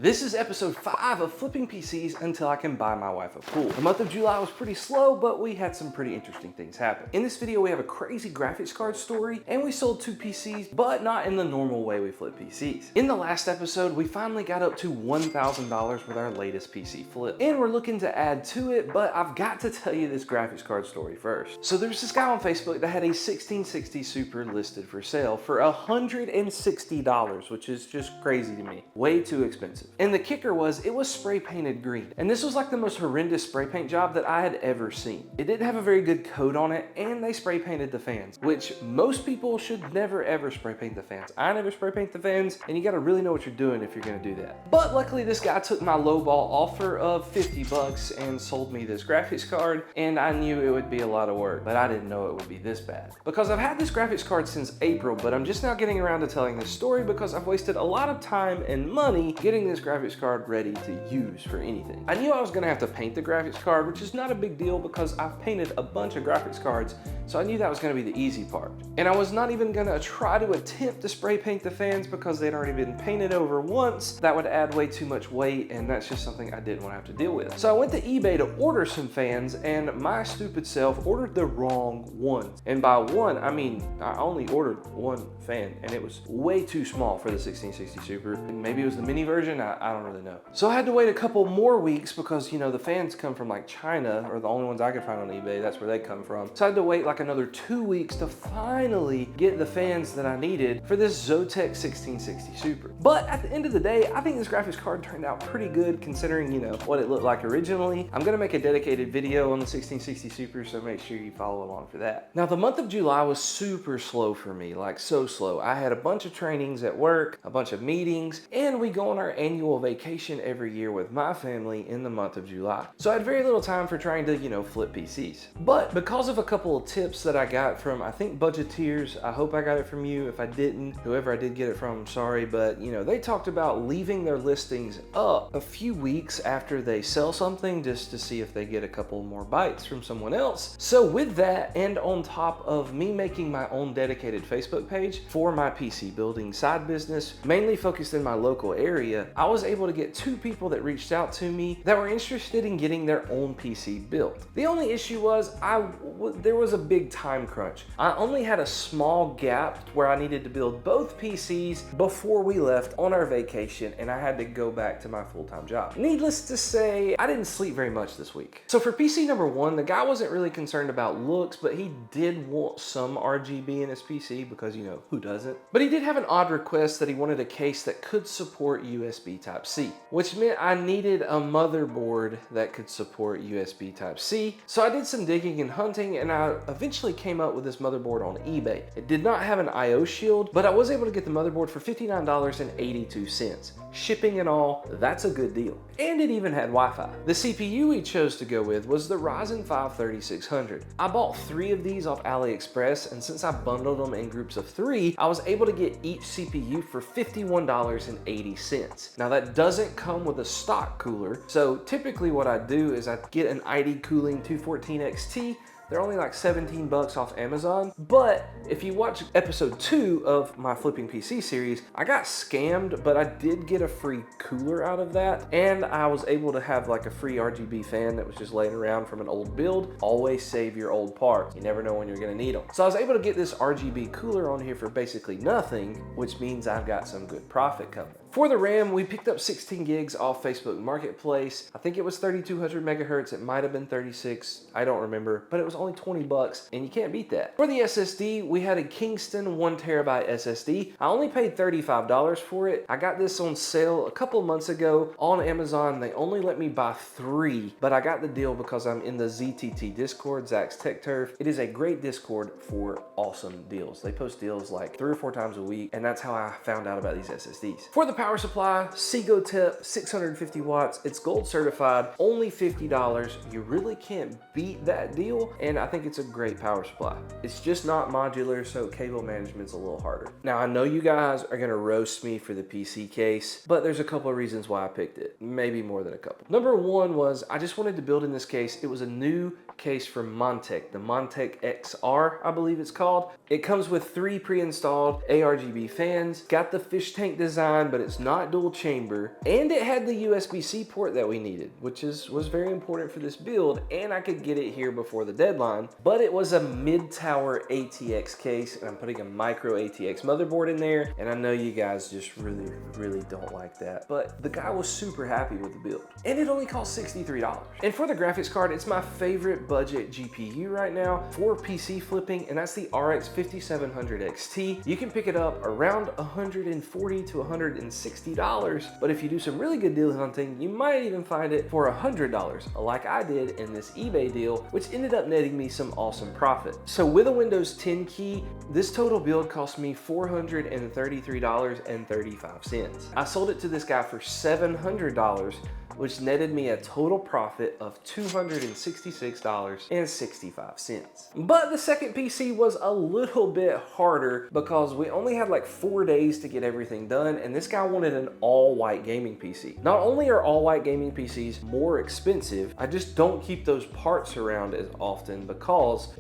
This is episode 5 of flipping PCs until I can buy my wife a pool. The month of July was pretty slow, but we had some pretty interesting things happen. In this video, we have a crazy graphics card story, and we sold 2 PCs, but not in the normal way we flip PCs. In the last episode, we finally got up to $1,000 with our latest PC flip, and we're looking to add to it, but I've got to tell you this graphics card story first. So there's this guy on Facebook that had a 1660 Super listed for sale for $160, which is just crazy to me. Way too expensive. And the kicker was, it was spray painted green. And this was like the most horrendous spray paint job that I had ever seen. It didn't have a very good coat on it, and they spray painted the fans, which most people should never ever spray paint the fans. I never spray paint the fans, and you gotta really know what you're doing if you're gonna do that. But luckily this guy took my lowball offer of 50 bucks and sold me this graphics card, and I knew it would be a lot of work, but I didn't know it would be this bad. Because I've had this graphics card since April, but I'm just now getting around to telling this story because I've wasted a lot of time and money getting this graphics card ready to use for anything. I knew I was gonna have to paint the graphics card, which is not a big deal because I've painted a bunch of graphics cards, so I knew that was gonna be the easy part. And I was not even gonna try to attempt to spray paint the fans because they'd already been painted over once. That would add way too much weight, and that's just something I didn't want to have to deal with. So I went to eBay to order some fans, and my stupid self ordered the wrong one. And by one, I mean, I only ordered one fan, and it was way too small for the 1660 Super. And maybe it was the mini version, I don't really know. So I had to wait a couple more weeks because, you know, the fans come from like China, or the only ones I could find on eBay, that's where they come from. So I had to wait like another 2 weeks to finally get the fans that I needed for this Zotac 1660 Super. But at the end of the day, I think this graphics card turned out pretty good considering, you know, what it looked like originally. I'm gonna make a dedicated video on the 1660 Super, so make sure you follow along for that. Now, the month of July was super slow for me, like so slow. I had a bunch of trainings at work, a bunch of meetings, and we go on our annual vacation every year with my family in the month of July. So I had very little time for trying to, you know, flip PCs. But because of a couple of tips that I got from, I think, Budgeteers, I hope I got it from you. If I didn't, whoever I did get it from, I'm sorry, but you know, they talked about leaving their listings up a few weeks after they sell something just to see if they get a couple more bites from someone else. So with that, and on top of me making my own dedicated Facebook page for my PC building side business, mainly focused in my local area, I was able to get 2 people that reached out to me that were interested in getting their own PC built. The only issue was there was a big time crunch. I only had a small gap where I needed to build both PCs before we left on our vacation, and I had to go back to my full-time job. Needless to say, I didn't sleep very much this week. So for PC number 1, the guy wasn't really concerned about looks, but he did want some RGB in his PC because, you know, who doesn't? But he did have an odd request that he wanted a case that could support USB Type-C, which meant I needed a motherboard that could support USB Type-C. So I did some digging and hunting, and I eventually came up with this motherboard on eBay. It did not have an IO shield, but I was able to get the motherboard for $59.82. Shipping and all, that's a good deal. And it even had Wi-Fi. The CPU we chose to go with was the Ryzen 5 3600. I bought 3 of these off AliExpress, and since I bundled them in groups of 3, I was able to get each CPU for $51.80. Now that doesn't come with a stock cooler, so typically what I do is I get an ID Cooling 214 XT. They're only like 17 bucks off Amazon. But if you watch episode 2 of my flipping PC series, I got scammed, but I did get a free cooler out of that. And I was able to have like a free RGB fan that was just laying around from an old build. Always save your old parts. You never know when you're gonna need them. So I was able to get this RGB cooler on here for basically nothing, which means I've got some good profit coming. For the RAM, we picked up 16 gigs off Facebook Marketplace. I think it was 3200 megahertz. It might have been 36. I don't remember, but it was only 20 bucks, and you can't beat that. For the SSD, we had a Kingston 1TB SSD. I only paid $35 for it. I got this on sale a couple months ago on Amazon. They only let me buy 3, but I got the deal because I'm in the ZTT Discord, Zach's Tech Turf. It is a great Discord for awesome deals. They post deals like 3 or 4 times a week, and that's how I found out about these SSDs. For the power supply, Seago Tip, 650 watts. It's gold certified, only $50. You really can't beat that deal, and I think it's a great power supply. It's just not modular, so cable management's a little harder. Now, I know you guys are gonna roast me for the PC case, but there's a couple of reasons why I picked it. Maybe more than a couple. Number 1 was I just wanted to build in this case. It was a new case from Montech, the Montech XR, I believe it's called. It comes with 3 pre-installed ARGB fans, got the fish tank design, but it's not dual chamber, and it had the USB-C port that we needed, which was very important for this build, and I could get it here before the deadline. But it was a mid-tower ATX case, and I'm putting a micro ATX motherboard in there, and I know you guys just really don't like that, but the guy was super happy with the build, and it only cost $63. And for the graphics card, it's my favorite budget GPU right now for PC flipping, and that's the RX 5700 XT. You can pick it up around $140 to $160, but if you do some really good deal hunting, you might even find it for $100, like I did in this eBay deal, which ended up netting me some awesome profit. So with a Windows 10 key, this total build cost me $433.35. I sold it to this guy for $700, which netted me a total profit of $266.65. But the second PC was a little bit harder because we only had like 4 days to get everything done, and this guy wanted an all-white gaming PC. Not only are all-white gaming PCs more expensive, I just don't keep those parts around as often because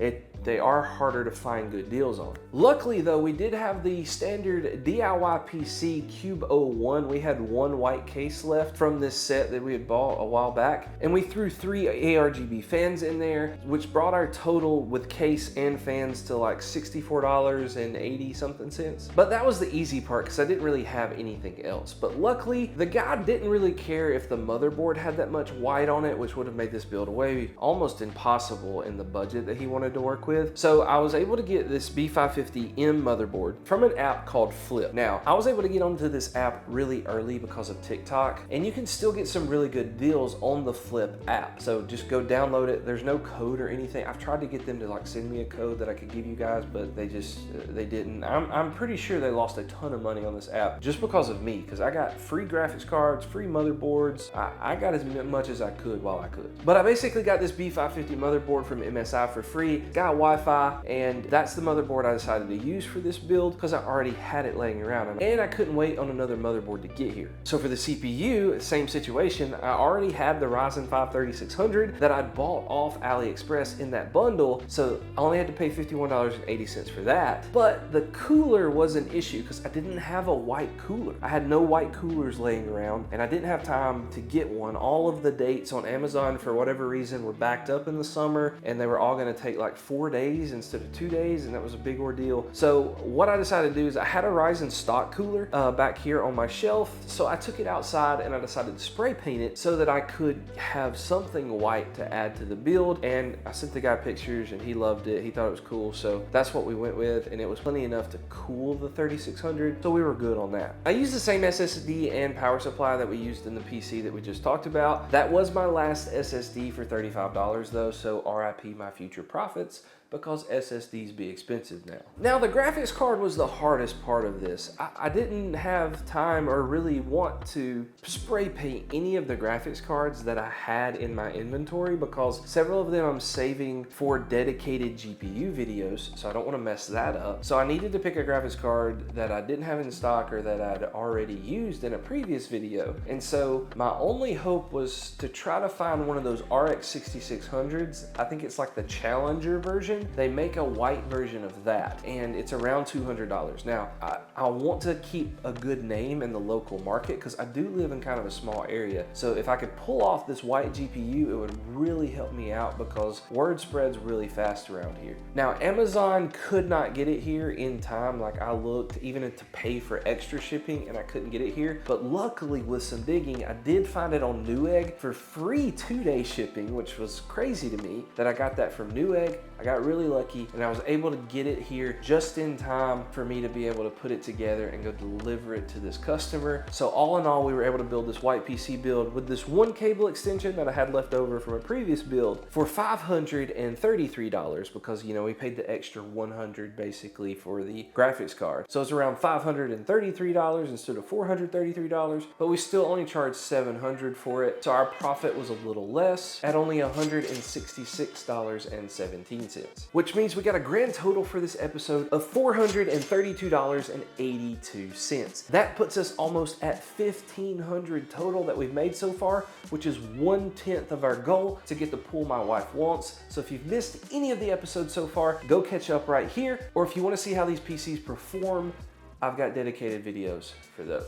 they are harder to find good deals on. Luckily though, we did have the standard DIY PC Cube 01. We had one white case left from this set that we had bought a while back, and we threw 3 ARGB fans in there, which brought our total with case and fans to like $64.80 something cents. But that was the easy part because I didn't really have anything else. But luckily, the guy didn't really care if the motherboard had that much white on it, which would have made this build way almost impossible in the budget that he wanted to work with. So I was able to get this B550M motherboard from an app called Flip. Now, I was able to get onto this app really early because of TikTok, and you can still get some really good deals on the Flip app. So just go download it. There's no code or anything. I've tried to get them to like send me a code that I could give you guys, but they didn't. I'm pretty sure they lost a ton of money on this app just because of me, because I got free graphics cards, free motherboards. I got as much as I could while I could. But I basically got this B550 motherboard from MSI for free, got Wi-Fi, and that's the motherboard I decided to use for this build because I already had it laying around, and I couldn't wait on another motherboard to get here. So for the CPU, same situation. I already had the Ryzen 5 3600 that I'd bought off AliExpress in that bundle, so I only had to pay $51.80 for that. But the cooler was an issue because I didn't have a white cooler. I had no white coolers laying around, and I didn't have time to get one. All of the dates on Amazon, for whatever reason, were backed up in the summer, and they were all going to take like 4 days instead of 2 days, and that was a big ordeal. So what I decided to do is I had a Ryzen stock cooler back here on my shelf, so I took it outside and I decided to spray paint it so that I could have something white to add to the build, and I sent the guy pictures and he loved it. He thought it was cool, so that's what we went with, and it was plenty enough to cool the 3600, so we were good on that. I used the same SSD and power supply that we used in the PC that we just talked about. That was my last SSD for $35 though, so RIP my future profits, because SSDs be expensive now. Now the graphics card was the hardest part of this. I didn't have time or really want to spray paint any of the graphics cards that I had in my inventory because several of them I'm saving for dedicated GPU videos, so I don't want to mess that up. So I needed to pick a graphics card that I didn't have in stock or that I'd already used in a previous video. And so my only hope was to try to find one of those RX 6600s. I think it's like the Challenger version. They make a white version of that, and it's around $200. Now, I want to keep a good name in the local market because I do live in kind of a small area. So if I could pull off this white GPU, it would really help me out because word spreads really fast around here. Now, Amazon could not get it here in time. Like I looked even to pay for extra shipping and I couldn't get it here. But luckily with some digging, I did find it on Newegg for free 2-day shipping, which was crazy to me that I got that from Newegg. I got really lucky and I was able to get it here just in time for me to be able to put it together and go deliver it to this customer. So all in all, we were able to build this white PC build with this one cable extension that I had left over from a previous build for $533 because, you know, we paid the extra $100 basically for the graphics card. So it's around $533 instead of $433, but we still only charged $700 for it. So our profit was a little less at only $166.17. Which means we got a grand total for this episode of $432.82. That puts us almost at $1,500 total that we've made so far, which is 1/10 of our goal to get the pool my wife wants. So if you've missed any of the episodes so far, go catch up right here. Or if you want to see how these PCs perform, I've got dedicated videos for those.